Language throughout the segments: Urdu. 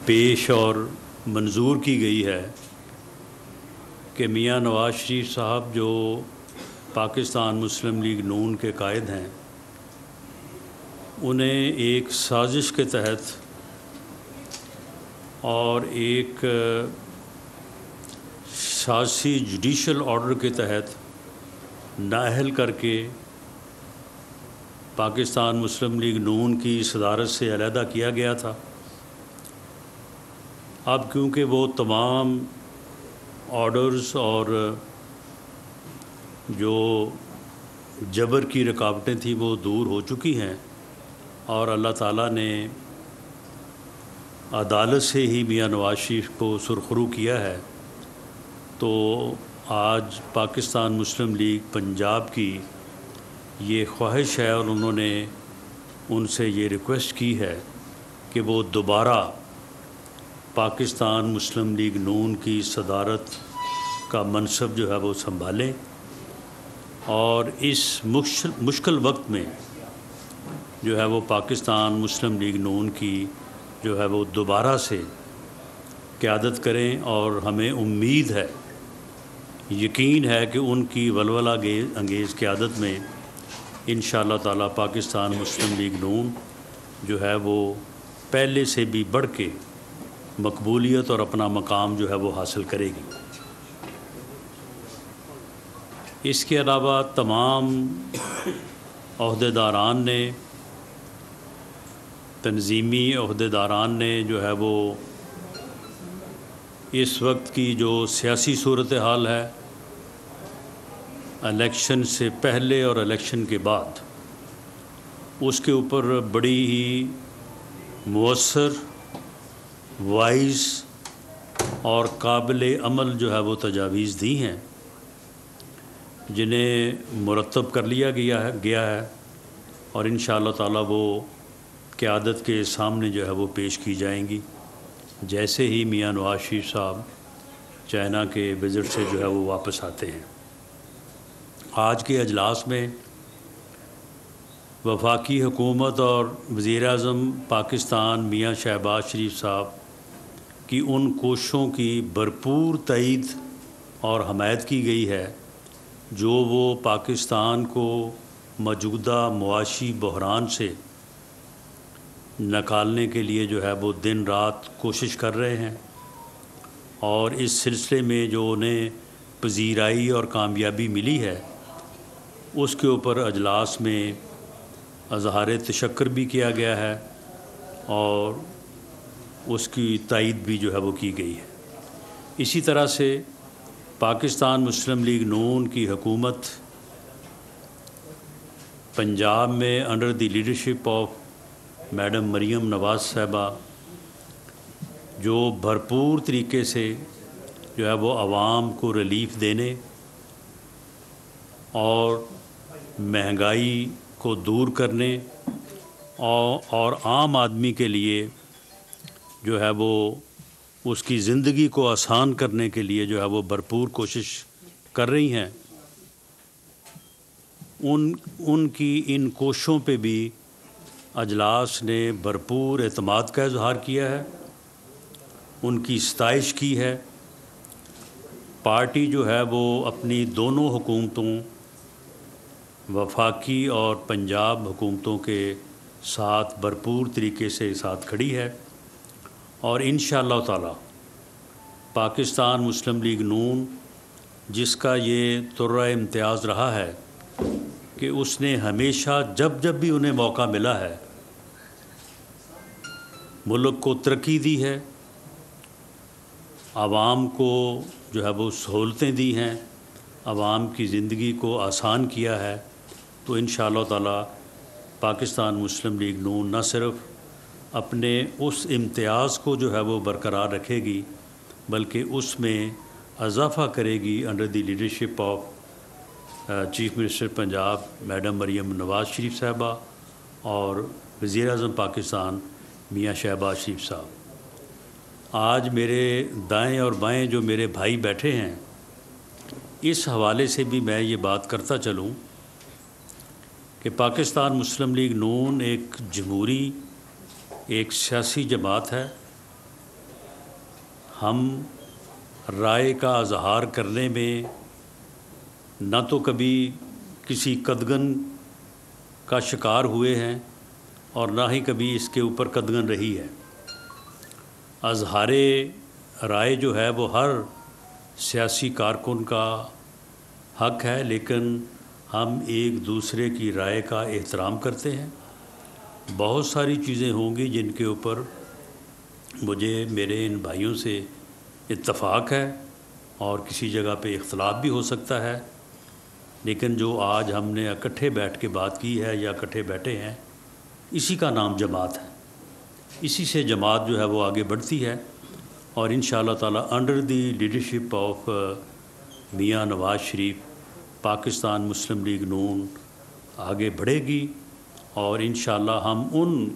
پیش اور منظور کی گئی ہے کہ میاں نواز شریف صاحب جو پاکستان مسلم لیگ نون کے قائد ہیں، انہیں ایک سازش کے تحت اور ایک سیاسی جوڈیشل آرڈر کے تحت نااہل کر کے پاکستان مسلم لیگ نون کی صدارت سے علیحدہ کیا گیا تھا۔ اب کیونکہ وہ تمام آرڈرز اور جو جبر کی رکاوٹیں تھیں وہ دور ہو چکی ہیں اور اللہ تعالیٰ نے عدالت سے ہی میاں نواز شریف کو سرخرو کیا ہے، تو آج پاکستان مسلم لیگ پنجاب کی یہ خواہش ہے اور انہوں نے ان سے یہ ریکویسٹ کی ہے کہ وہ دوبارہ پاکستان مسلم لیگ نون کی صدارت کا منصب جو ہے وہ سنبھالیں اور اس مشکل وقت میں جو ہے وہ پاکستان مسلم لیگ نون کی جو ہے وہ دوبارہ سے قیادت کریں، اور ہمیں امید ہے، یقین ہے کہ ان کی ولولہ انگیز قیادت میں انشاءاللہ تعالیٰ پاکستان مسلم لیگ نون جو ہے وہ پہلے سے بھی بڑھ کے مقبولیت اور اپنا مقام جو ہے وہ حاصل کرے گی۔ اس کے علاوہ تمام عہدیداران نے، تنظیمی عہدیداران نے جو ہے وہ اس وقت کی جو سیاسی صورتحال ہے، الیکشن سے پہلے اور الیکشن کے بعد، اس کے اوپر بڑی ہی مؤثر، وائز اور قابل عمل جو ہے وہ تجاویز دی ہیں، جنہیں مرتب کر لیا گیا ہے اور انشاءاللہ تعالیٰ وہ قیادت کے سامنے جو ہے وہ پیش کی جائیں گی جیسے ہی میاں نواز شریف صاحب چائنا کے وزٹ سے جو ہے وہ واپس آتے ہیں۔ آج کے اجلاس میں وفاقی حکومت اور وزیر اعظم پاکستان میاں شہباز شریف صاحب کی ان کوششوں کی بھرپور تائید اور حمایت کی گئی ہے جو وہ پاکستان کو موجودہ معاشی بحران سے نکالنے کے لیے جو ہے وہ دن رات کوشش کر رہے ہیں، اور اس سلسلے میں جو انہیں پذیرائی اور کامیابی ملی ہے اس کے اوپر اجلاس میں اظہار تشکر بھی کیا گیا ہے اور اس کی تائید بھی جو ہے وہ کی گئی ہے۔ اسی طرح سے پاکستان مسلم لیگ نون کی حکومت پنجاب میں under the leadership of madam Maryam Nawaz صاحبہ جو بھرپور طریقے سے جو ہے وہ عوام کو ریلیف دینے اور مہنگائی کو دور کرنے اور عام آدمی کے لیے جو ہے وہ اس کی زندگی کو آسان کرنے کے لیے جو ہے وہ بھرپور کوشش کر رہی ہیں، ان کی ان کوششوں پہ بھی اجلاس نے بھرپور اعتماد کا اظہار کیا ہے، ان کی ستائش کی ہے۔ پارٹی جو ہے وہ اپنی دونوں حکومتوں، وفاقی اور پنجاب حکومتوں کے ساتھ بھرپور طریقے سے ساتھ کھڑی ہے، اور انشاءاللہ تعالی پاکستان مسلم لیگ نون جس کا یہ طرہ امتیاز رہا ہے کہ اس نے ہمیشہ جب بھی انہیں موقع ملا ہے ملک کو ترقی دی ہے، عوام کو جو ہے وہ سہولتیں دی ہیں، عوام کی زندگی کو آسان کیا ہے، تو انشاءاللہ تعالی پاکستان مسلم لیگ نون نہ صرف اپنے اس امتیاز کو جو ہے وہ برقرار رکھے گی بلکہ اس میں اضافہ کرے گی under the leadership of chief minister Punjab madam Maryam Nawaz Sharif صاحبہ اور وزیر اعظم پاکستان میاں شہباز شریف صاحب۔ آج میرے دائیں اور بائیں جو میرے بھائی بیٹھے ہیں، اس حوالے سے بھی میں یہ بات کرتا چلوں کہ پاکستان مسلم لیگ نون ایک جمہوری، ایک سیاسی جماعت ہے ہم رائے کا اظہار کرنے میں نہ تو کبھی کسی قدغن کا شکار ہوئے ہیں اور نہ ہی کبھی اس کے اوپر قدغن رہی ہے۔ اظہار رائے جو ہے وہ ہر سیاسی کارکن کا حق ہے، لیکن ہم ایک دوسرے کی رائے کا احترام کرتے ہیں۔ بہت ساری چیزیں ہوں گی جن کے اوپر مجھے میرے ان بھائیوں سے اتفاق ہے اور کسی جگہ پہ اختلاف بھی ہو سکتا ہے، لیکن جو آج ہم نے اکٹھے بیٹھ کے بات کی ہے یا اکٹھے بیٹھے ہیں، اسی کا نام جماعت ہے۔ اسی سے جماعت جو ہے وہ آگے بڑھتی ہے، اور انشاءاللہ تعالی under the leadership of Mian Nawaz Sharif Pakistan مسلم لیگ نون آگے بڑھے گی، اور انشاءاللہ ہم ان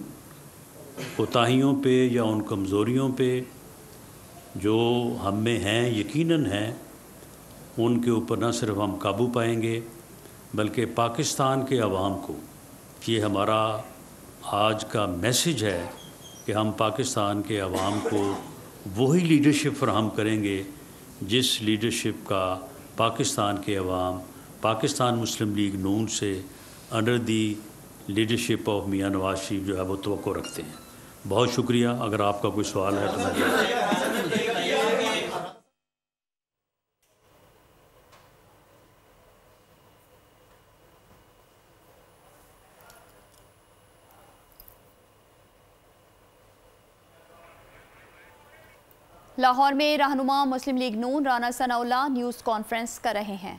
کوتاہیوں پہ یا ان کمزوریوں پہ جو ہم میں ہیں یقیناً ہیں، ان کے اوپر نہ صرف ہم قابو پائیں گے بلکہ پاکستان کے عوام کو یہ ہمارا آج کا میسیج ہے کہ ہم پاکستان کے عوام کو وہی لیڈرشپ فراہم کریں گے جس لیڈرشپ کا پاکستان کے عوام پاکستان مسلم لیگ نون سے under the leadership of Mian Nawaz Sharif جو ہے وہ توقع رکھتے ہیں۔ بہت شکریہ۔ اگر آپ کا کوئی سوال ہے تو میں لاہور میں رہنما مسلم لیگ نون Rana Sanaullah news conference کر رہے ہیں۔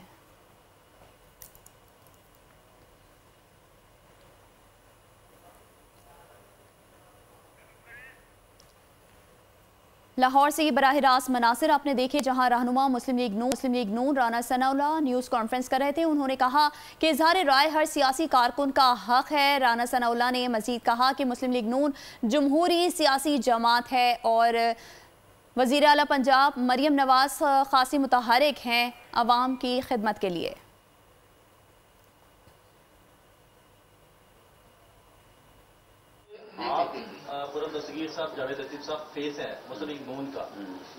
لاہور سے یہ براہ راست مناظر آپ نے دیکھے جہاں رہنما مسلم لیگ نون Rana Sanaullah news conference کر رہے تھے۔ انہوں نے کہا کہ اظہار رائے ہر سیاسی کارکن کا حق ہے۔ رانا ثناء اللہ نے مزید کہا کہ مسلم لیگ نون جمہوری سیاسی جماعت ہے اور وزیر اعلیٰ پنجاب مریم نواز خاصی متحرک ہیں عوام کی خدمت کے لیے۔ دستگیر صاحب جاوید لطیف صاحب فیس ہیں مسلم لیگ نون کا،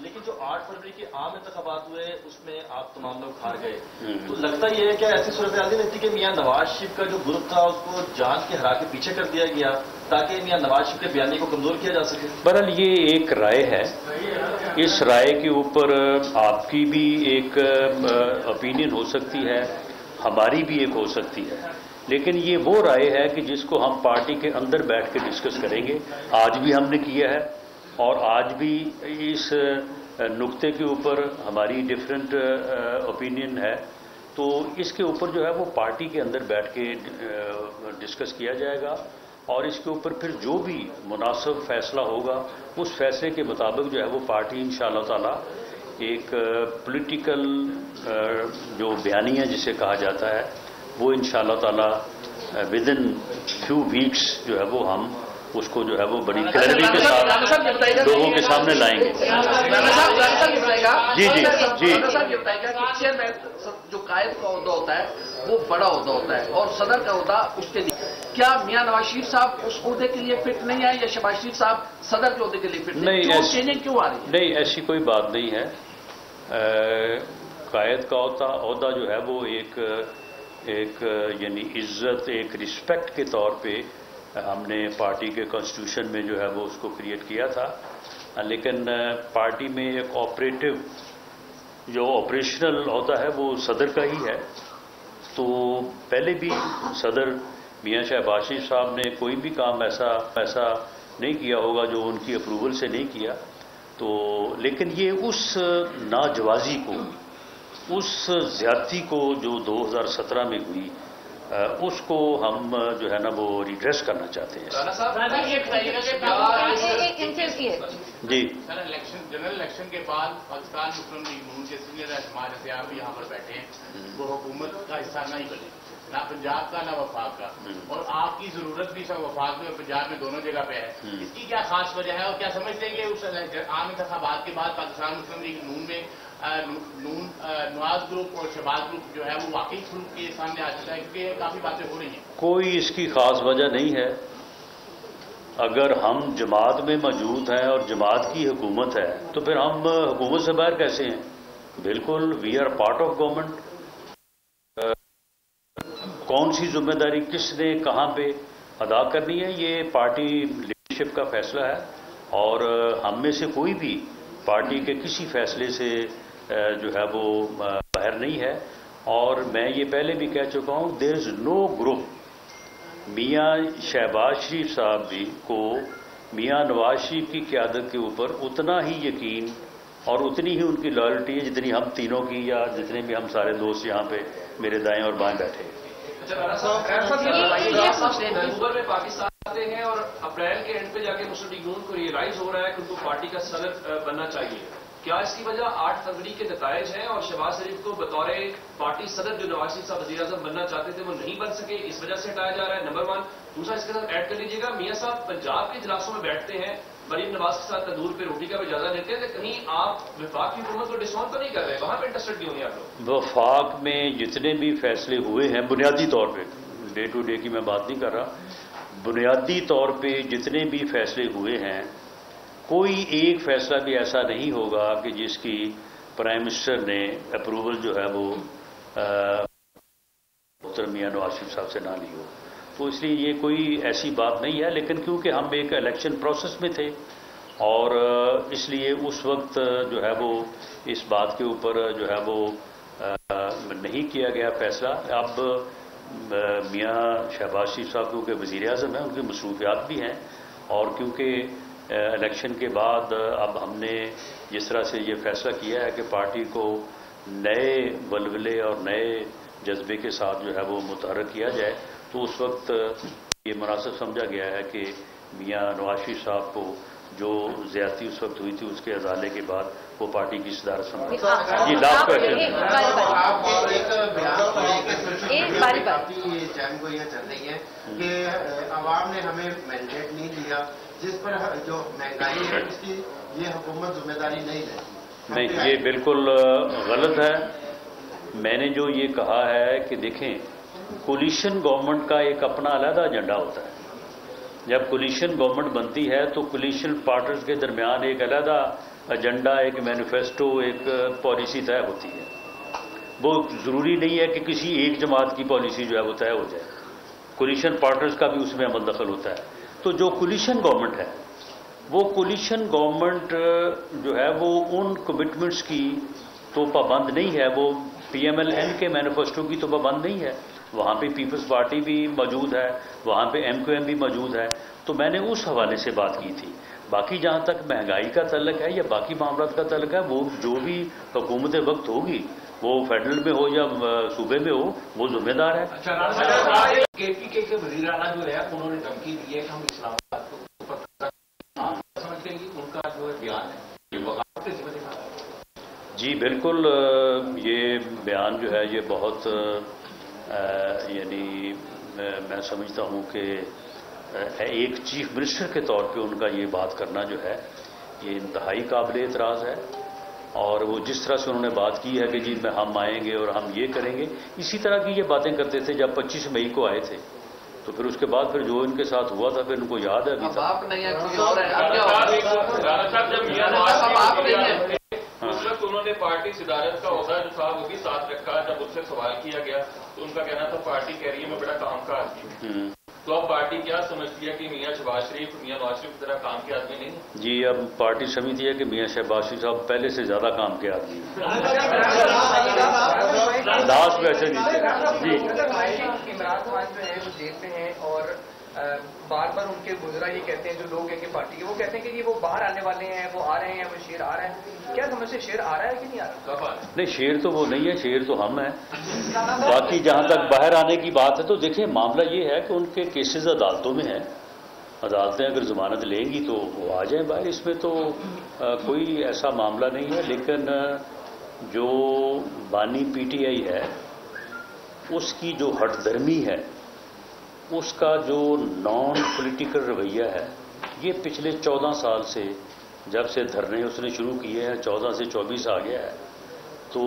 لیکن جو 8 فروری کے عام انتخابات ہوئے اس میں آپ تمام لوگ ہار گئے، تو لگتا یہ ہے کہ ایسی صورتحال نہیں رہتی کہ میاں نواز شریف کا جو گروپ تھا اس کو جان کے ہرا کے پیچھے کر دیا گیا تاکہ میاں نواز شریف کے بیانیے کو کمزور کیا جا سکے؟ بہرحال یہ ایک رائے ہے، اس رائے کے اوپر آپ کی بھی ایک اوپینین ہو سکتی ہے، ہماری بھی ایک ہو سکتی ہے، لیکن یہ وہ رائے ہے کہ جس کو ہم پارٹی کے اندر بیٹھ کے ڈسکس کریں گے۔ آج بھی ہم نے کیا ہے اور آج بھی اس نقطے کے اوپر ہماری ڈیفرنٹ اوپینین ہے، تو اس کے اوپر جو ہے وہ پارٹی کے اندر بیٹھ کے ڈسکس کیا جائے گا، اور اس کے اوپر پھر جو بھی مناسب فیصلہ ہوگا اس فیصلے کے مطابق جو ہے وہ پارٹی انشاءاللہ تعالی ایک پولیٹیکل جو بیانیہ جسے کہا جاتا ہے وہ انشاءاللہ تعالی ود ان فیو ویکس جو ہے وہ ہم اس کو جو ہے وہ بڑی کلیئرٹی کے ساتھ لوگوں کے سامنے لائیں گے۔ جی جی جی یہ بتائے گا کہ چیئرمین جو قائد کا عہدہ ہوتا ہے وہ بڑا عہدہ ہوتا ہے اور صدر کا عہدہ اس کے لیے، کیا میاں نواز شریف صاحب اس عہدے کے لیے فٹ نہیں ہے یا شہباز شریف صاحب صدر کے عہدے کے لیے فٹ نہیں؟ چینجنگ کیوں آ رہی ہے؟ نہیں، ایسی کوئی بات نہیں ہے۔ قائد کا عہدہ جو ہے وہ ایک یعنی عزت، ایک رسپیکٹ کے طور پہ ہم نے پارٹی کے کانسٹیٹیوشن میں جو ہے وہ اس کو کریٹ کیا تھا، لیکن پارٹی میں ایک آپریٹو جو آپریشنل عہدہ ہے وہ صدر کا ہی ہے، تو پہلے بھی صدر میاں شہباز شریف صاحب نے کوئی بھی کام ایسا نہیں کیا ہوگا جو ان کی اپروول سے نہیں کیا، تو لیکن یہ اس ناجوازی کو، اس زیادتی کو جو 2017 میں ہوئی، اس کو ہم جو ہے نا وہ ریڈریس کرنا چاہتے ہیں۔ جی جنرل الیکشن کے بعد پاکستان مسلم لیگ نون کے سینئر رہنما جیسے آپ بھی یہاں پر بیٹھے ہیں وہ حکومت کا حصہ نہیں بنے، نہ پنجاب کا نہ وفاق کا، اور آپ کی ضرورت بھی سب وفاق میں اور پنجاب میں دونوں جگہ پہ ہے، اس کی کیا خاص وجہ ہے اور کیا سمجھتے ہیں کہ اس عام انتخابات کے بعد پاکستان مسلم لیگ نون میں نواز گروپ اور شہباز گروپ جو ہے وہ واقعی کھل کے سامنے آ چکا ہے؟ کیونکہ کافی باتیں ہو رہی ہیں۔ کوئی اس کی خاص وجہ نہیں ہے، اگر ہم جماعت میں موجود ہیں اور جماعت کی حکومت ہے تو پھر ہم حکومت سے باہر کیسے ہیں؟ بالکل we are part of government. کون سی ذمہ داری کس نے کہاں پہ ادا کرنی ہے یہ پارٹی لیڈرشپ کا فیصلہ ہے، اور ہم میں سے کوئی بھی پارٹی کے کسی فیصلے سے جو ہے وہ باہر نہیں ہے. اور میں یہ پہلے بھی کہہ چکا ہوں، دیر از نو گروپ. میاں شہباز شریف صاحب بھی کو میاں نواز شریف کی قیادت کے اوپر اتنا ہی یقین اور اتنی ہی ان کی لائلٹی ہے جتنی ہم تینوں کی یا جتنے بھی ہم سارے دوست یہاں پہ میرے دائیں اور بائیں بیٹھے. اکتوبر میں پاکستان آتے ہیں اور اپریل کے اینڈ پہ جا کے مسلم لیگ نون کو ریئلائز ہو رہا ہے کہ ان کو پارٹی کا صدر بننا چاہیے. کیا اس کی وجہ 8 فروری کے نتائج ہیں اور شہباز شریف کو بطور پارٹی صدر جو نواز شریف صاحب وزیر اعظم بننا چاہتے تھے وہ نہیں بن سکے، اس وجہ سے ہٹایا جا رہا ہے؟ نمبر 1. دوسرا اس کے ساتھ ایڈ کر لیجیے گا، میاں صاحب پنجاب کے اجلاسوں میں بیٹھتے ہیں، مریم نواز کے ساتھ تندور پہ روٹی کا بھی اجازت دیتے ہیں، تو کہیں آپ وفاق کی حکومت کو ڈساؤنٹ تو نہیں کر رہے؟ وہاں پہ انٹرسٹڈ کیوں نہیں آپ لوگ؟ وفاق میں جتنے بھی فیصلے ہوئے ہیں بنیادی طور پہ، ڈے ٹو ڈے کی میں بات نہیں کر رہا، بنیادی طور پہ جتنے بھی فیصلے ہوئے ہیں کوئی ایک فیصلہ بھی ایسا نہیں ہوگا کہ جس کی پرائم منسٹر نے اپروول جو ہے وہ میاں نواز شریف صاحب سے نہ لی ہو. تو اس لیے یہ کوئی ایسی بات نہیں ہے، لیکن کیونکہ ہم ایک الیکشن پروسیس میں تھے اور اس لیے اس وقت جو ہے وہ اس بات کے اوپر جو ہے وہ نہیں کیا گیا فیصلہ. اب میاں شہباز شریف صاحب کیونکہ وزیر اعظم ہیں، ان کی مصروفیات بھی ہیں، اور کیونکہ الیکشن کے بعد اب ہم نے جس طرح سے یہ فیصلہ کیا ہے کہ پارٹی کو نئے ولولے اور نئے جذبے کے ساتھ جو ہے وہ متحرک کیا جائے، تو اس وقت یہ مناسب سمجھا گیا ہے کہ میاں نواز شریف صاحب کو جو زیادتی اس وقت ہوئی تھی اس کے ازالے کے بعد وہ پارٹی کی صدارت سنبھالی. جی لاسٹ کوشچن. چین کو یہ چل رہی ہے کہ عوام نے ہمیں مینڈیٹ نہیں دیا، جس پر جو مہنگائی ہے اس کی یہ حکومت ذمہ داری نہیں لیتی. نہیں، یہ بالکل غلط ہے. میں نے جو یہ کہا ہے کہ دیکھیں، کولیشن گورنمنٹ کا ایک اپنا علیحدہ ایجنڈا ہوتا ہے. جب کولیشن گورنمنٹ بنتی ہے تو کولیشن پارٹنرز کے درمیان ایک علیحدہ ایجنڈا، ایک مینیفیسٹو، ایک پالیسی طے ہوتی ہے. وہ ضروری نہیں ہے کہ کسی ایک جماعت کی پالیسی جو ہے وہ طے ہو جائے. کولیشن پارٹنرز کا بھی اس میں عمل دخل ہوتا ہے. تو جو کولیشن گورنمنٹ ہے وہ کولیشن گورنمنٹ جو ہے وہ ان کمٹمنٹس کی تو پابند نہیں ہے، وہ پی ایم ایل این کے مینیفیسٹو کی تو پابند نہیں ہے. وہاں پہ پیپلز پارٹی بھی موجود ہے، وہاں پہ ایم کیو ایم بھی موجود ہے. تو میں نے اس حوالے سے بات کی تھی. باقی جہاں تک مہنگائی کا تعلق ہے یا باقی معاملات کا تعلق ہے، وہ جو بھی حکومت وقت ہوگی، وہ فیڈرل میں ہو یا صوبے میں ہو، وہ ذمہ دار ہے. کے پی کے وزیر اعلیٰ جو ہے انہوں نے دھمکی دی ہے کہ ہم اسلام آباد کو سمجھتے ہیں کہ ان کا جو بیان ہے. جی بالکل، یہ بیان جو ہے یہ بہت یعنی میں سمجھتا ہوں کہ ایک چیف منسٹر کے طور پہ ان کا یہ بات کرنا جو ہے یہ انتہائی قابل اعتراض ہے. اور وہ جس طرح سے انہوں نے بات کی ہے کہ جی میں ہم آئیں گے اور ہم یہ کریں گے، اسی طرح کی یہ باتیں کرتے تھے جب 25 مئی کو آئے تھے. تو پھر اس کے بعد پھر جو ان کے ساتھ ہوا تھا پھر ان کو یاد ہے ابھی تک. آپ نہیں ہے کوئی اور ہے. اس وقت انہوں نے پارٹی صدارت کا عہدہ جو تھا وہ بھی ساتھ رکھا. جب ان سے سوال کیا گیا تو ان کا کہنا تھا پارٹی کہہ رہی ہے میں بڑا کام کا آدمی ہوں. تو اب پارٹی کیا سمجھتی ہے کہ میاں شہباز شریف میاں نواز شریف کی طرح کام کے آدمی نہیں؟ جی اب پارٹی سمجھتی ہے کہ میاں شہباز شریف صاحب پہلے سے زیادہ کام کے آدمی ہیں. لاسٹ ویسے جی عمران خان جو ہے وہ جیل میں ہیں اور بار بار ان کے گزرا یہ کہتے ہیں جو لوگ ہیں کہ پارٹی کے، وہ کہتے ہیں کہ یہ وہ باہر آنے والے ہیں، وہ آ رہے ہیں، وہ شیر آ رہا ہے. کیا سمجھتے شیر آ رہا ہے کہ نہیں آ رہا؟ نہیں، شیر تو وہ نہیں ہے، شیر تو ہم ہیں. باقی جہاں تک باہر آنے کی بات ہے تو دیکھیں معاملہ یہ ہے کہ ان کے کیسز عدالتوں میں ہیں. عدالتیں اگر ضمانت لیں گی تو وہ آ جائیں باہر. اس میں تو کوئی ایسا معاملہ نہیں ہے. لیکن جو بانی پی ٹی آئی ہے اس کی جو ہٹ دھرمی ہے، اس کا جو نان پولیٹیکل رویہ ہے، یہ پچھلے 14 سال سے جب سے دھرنے اس نے شروع کیے ہیں، 14 سے 24 آ گیا ہے. تو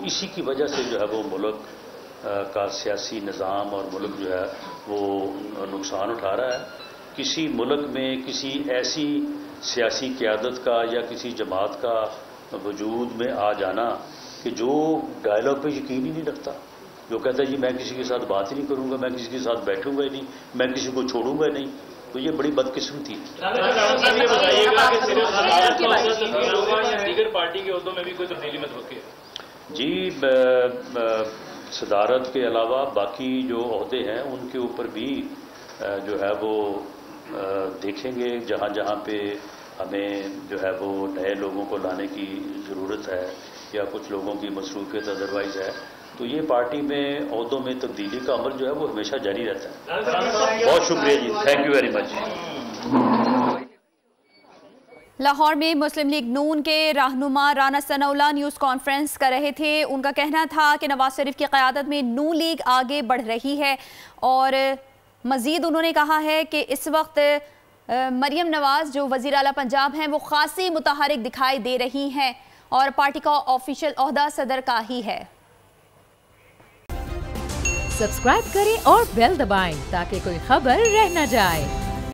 اسی کی وجہ سے جو ہے وہ ملک کا سیاسی نظام اور ملک جو ہے وہ نقصان اٹھا رہا ہے. کسی ملک میں کسی ایسی سیاسی قیادت کا یا کسی جماعت کا وجود میں آ جانا کہ جو ڈائلاگ پہ یقین ہی نہیں رکھتا، جو کہتا ہے جی میں کسی کے ساتھ بات ہی نہیں کروں گا، میں کسی کے ساتھ بیٹھوں گا ہی نہیں، میں کسی کو چھوڑوں گا نہیں، تو یہ بڑی بدقسمتی ہے۔ دیگر پارٹی کے عہدوں میں بھی کوئی تبدیلی متوقع ہے؟ جی صدارت کے علاوہ باقی جو عہدے ہیں ان کے اوپر بھی جو ہے وہ دیکھیں گے، جہاں جہاں پہ ہمیں جو ہے وہ نئے لوگوں کو لانے کی ضرورت ہے یا کچھ لوگوں کی مصروفیت ادروائز ہے، تو یہ پارٹی میں عہدوں میں تبدیلی کا عمل جو ہے وہ ہمیشہ جاری رہتا ہے۔ بہت شکریہ جی، thank you very much. Lahore میں مسلم لیگ نون کے رہنما Rana Sanaullah news conference کر رہے تھے۔ ان کا کہنا تھا کہ نواز شریف کی قیادت میں نون لیگ آگے بڑھ رہی ہے، اور مزید انہوں نے کہا ہے کہ اس وقت مریم نواز جو وزیر اعلیٰ پنجاب ہیں وہ خاصی متحرک دکھائی دے رہی ہیں، اور پارٹی کا آفیشیل عہدہ صدر کا ہی ہے۔ سبسکرائب کریں اور بیل دبائیں تاکہ کوئی خبر رہ نہ جائے۔